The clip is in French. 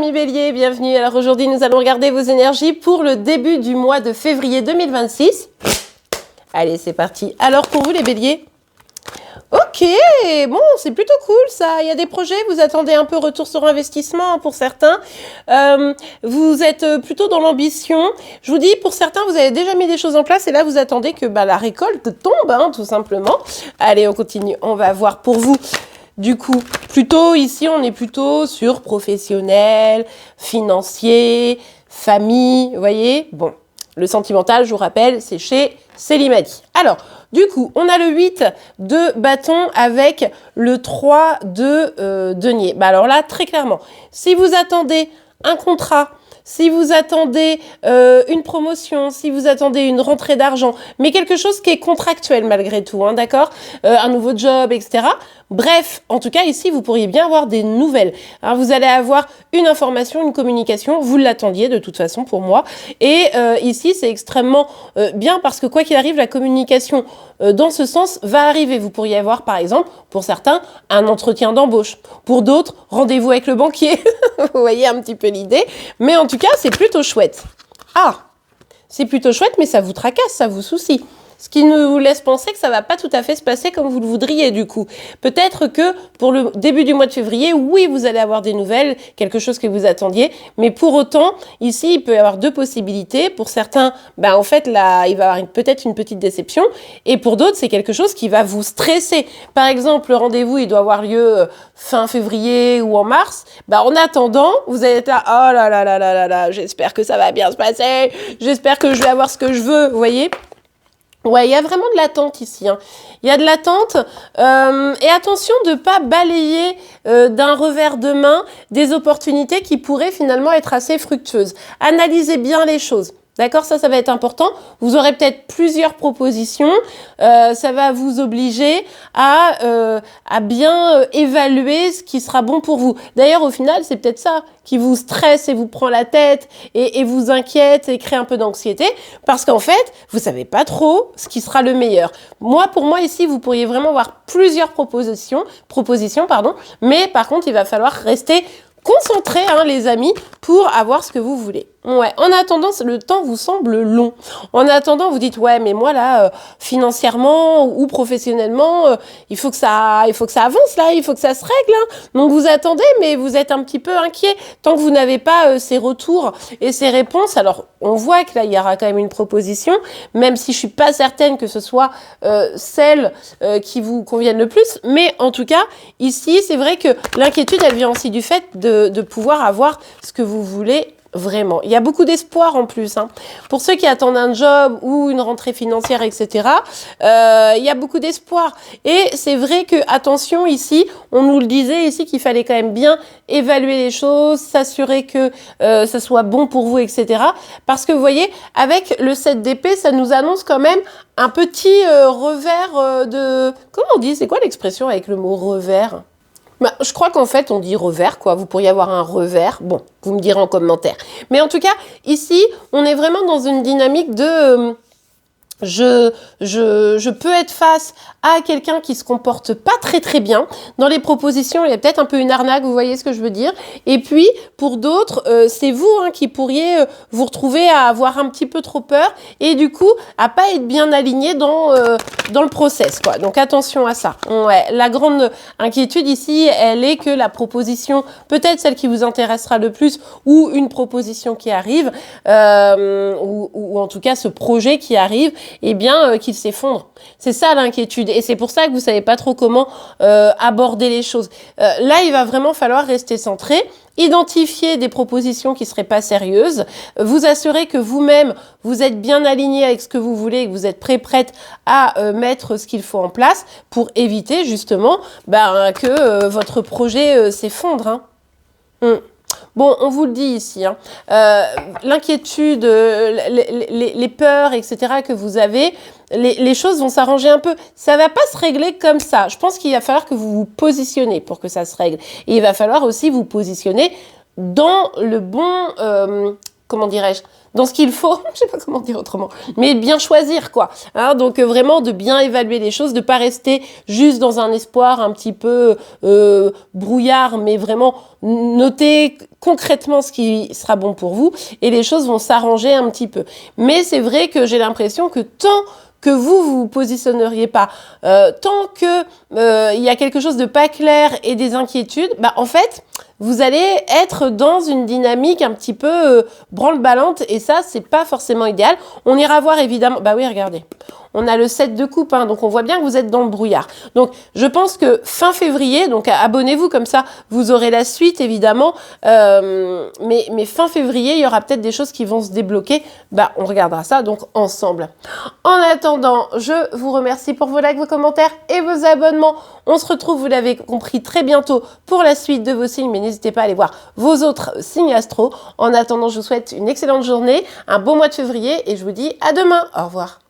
amis Bélier, bienvenue. Alors aujourd'hui, nous allons regarder vos énergies pour le début du mois de février 2026. Allez, c'est parti. Alors pour vous les Béliers, ok, bon, c'est plutôt cool ça. Il y a des projets, vous attendez un peu retour sur investissement pour certains. Vous êtes plutôt dans l'ambition. Je vous dis, pour certains, vous avez déjà mis des choses en place et là, vous attendez que la récolte tombe, tout simplement. Allez, on continue. On va voir pour vous. Du coup, plutôt ici, on est plutôt sur professionnel, financier, famille, vous voyez. Bon, le sentimental, je vous rappelle, c'est chez Célimadi. Alors, du coup, on a le 8 de bâton avec le 3 de denier. Alors là, très clairement, si vous attendez un contrat, si vous attendez une promotion, si vous attendez une rentrée d'argent, mais quelque chose qui est contractuel malgré tout, d'accord, un nouveau job, etc. Bref, en tout cas, ici, vous pourriez bien avoir des nouvelles. Alors, vous allez avoir une information, une communication, vous l'attendiez de toute façon pour moi. Et ici, c'est extrêmement bien parce que quoi qu'il arrive, la communication dans ce sens va arriver. Vous pourriez avoir, par exemple, pour certains, un entretien d'embauche. Pour d'autres, rendez-vous avec le banquier. Vous voyez un petit peu l'idée. Mais en tout cas, c'est plutôt chouette. Ah, c'est plutôt chouette, mais ça vous tracasse, ça vous soucie. Ce qui nous vous laisse penser que ça va pas tout à fait se passer comme vous le voudriez du coup. Peut-être que pour le début du mois de février, oui, vous allez avoir des nouvelles, quelque chose que vous attendiez. Mais pour autant, ici, il peut y avoir deux possibilités. Pour certains, en fait, là, il va y avoir peut-être une petite déception. Et pour d'autres, c'est quelque chose qui va vous stresser. Par exemple, le rendez-vous, il doit avoir lieu fin février ou en mars. En attendant, vous allez être là, oh là là là là là là, j'espère que ça va bien se passer. J'espère que je vais avoir ce que je veux, vous voyez. Ouais, il y a vraiment de l'attente ici. Il y a de l'attente. Et attention de ne pas balayer d'un revers de main des opportunités qui pourraient finalement être assez fructueuses. Analysez bien les choses. D'accord, ça va être important. Vous aurez peut-être plusieurs propositions. Ça va vous obliger à bien évaluer ce qui sera bon pour vous. D'ailleurs, au final, c'est peut-être ça qui vous stresse et vous prend la tête et vous inquiète et crée un peu d'anxiété parce qu'en fait, vous savez pas trop ce qui sera le meilleur. Pour moi, ici, vous pourriez vraiment avoir plusieurs propositions, mais par contre, il va falloir rester concentré, les amis, pour avoir ce que vous voulez. Ouais. En attendant, le temps vous semble long. En attendant, vous dites, ouais, mais moi, là, financièrement ou professionnellement, il faut que ça avance, là, il faut que ça se règle. Donc, vous attendez, mais vous êtes un petit peu inquiet. Tant que vous n'avez pas ces retours et ces réponses, alors, on voit que là, il y aura quand même une proposition, même si je suis pas certaine que ce soit celle qui vous convienne le plus. Mais en tout cas, ici, c'est vrai que l'inquiétude, elle vient aussi du fait de pouvoir avoir ce que vous voulez vraiment. Il y a beaucoup d'espoir en plus. Pour ceux qui attendent un job ou une rentrée financière, etc., il y a beaucoup d'espoir. Et c'est vrai que, attention, ici, on nous le disait ici qu'il fallait quand même bien évaluer les choses, s'assurer que ça soit bon pour vous, etc. Parce que, vous voyez, avec le 7 d'épée, ça nous annonce quand même un petit revers de... Comment on dit? C'est quoi l'expression avec le mot revers? Je crois qu'en fait, on dit revers, quoi. Vous pourriez avoir un revers. Bon, vous me direz en commentaire. Mais en tout cas, ici, on est vraiment dans une dynamique de... Je peux être face à quelqu'un qui se comporte pas très très bien. Dans les propositions, il y a peut-être un peu une arnaque, vous voyez ce que je veux dire. Et puis, pour d'autres, c'est vous qui pourriez vous retrouver à avoir un petit peu trop peur et du coup, à pas être bien aligné dans le process, quoi. Donc, attention à ça. Ouais, la grande inquiétude ici, elle est que la proposition, peut-être celle qui vous intéressera le plus ou une proposition qui arrive, ou en tout cas ce projet qui arrive, qu'il s'effondre. C'est ça l'inquiétude. Et c'est pour ça que vous savez pas trop comment aborder les choses. Là, il va vraiment falloir rester centré, identifier des propositions qui seraient pas sérieuses, vous assurer que vous-même, vous êtes bien aligné avec ce que vous voulez et que vous êtes prête à mettre ce qu'il faut en place pour éviter justement que votre projet s'effondre. Bon, on vous le dit ici, l'inquiétude, les peurs, etc. que vous avez, les choses vont s'arranger un peu. Ça va pas se régler comme ça. Je pense qu'il va falloir que vous vous positionnez pour que ça se règle. Et il va falloir aussi vous positionner dans le bon comment dirais-je, dans ce qu'il faut, je sais pas comment dire autrement, mais bien choisir quoi. Hein, donc vraiment de bien évaluer les choses, de pas rester juste dans un espoir un petit peu brouillard, mais vraiment noter concrètement ce qui sera bon pour vous et les choses vont s'arranger un petit peu. Mais c'est vrai que j'ai l'impression que tant que vous positionneriez pas, tant que il y a quelque chose de pas clair et des inquiétudes, bah en fait, vous allez être dans une dynamique un petit peu branle-ballante et ça, c'est pas forcément idéal. On ira voir évidemment, bah oui, regardez, on a le 7 de coupe, hein, donc on voit bien que vous êtes dans le brouillard. Donc, je pense que fin février, donc abonnez-vous comme ça, vous aurez la suite évidemment, mais fin février, il y aura peut-être des choses qui vont se débloquer. Bah, on regardera ça donc ensemble. En attendant, je vous remercie pour vos likes, vos commentaires et vos abonnements. On se retrouve, vous l'avez compris, très bientôt pour la suite de vos signes, mais n'hésitez pas à aller voir vos autres signes astro. En attendant, je vous souhaite une excellente journée, un beau mois de février et je vous dis à demain. Au revoir.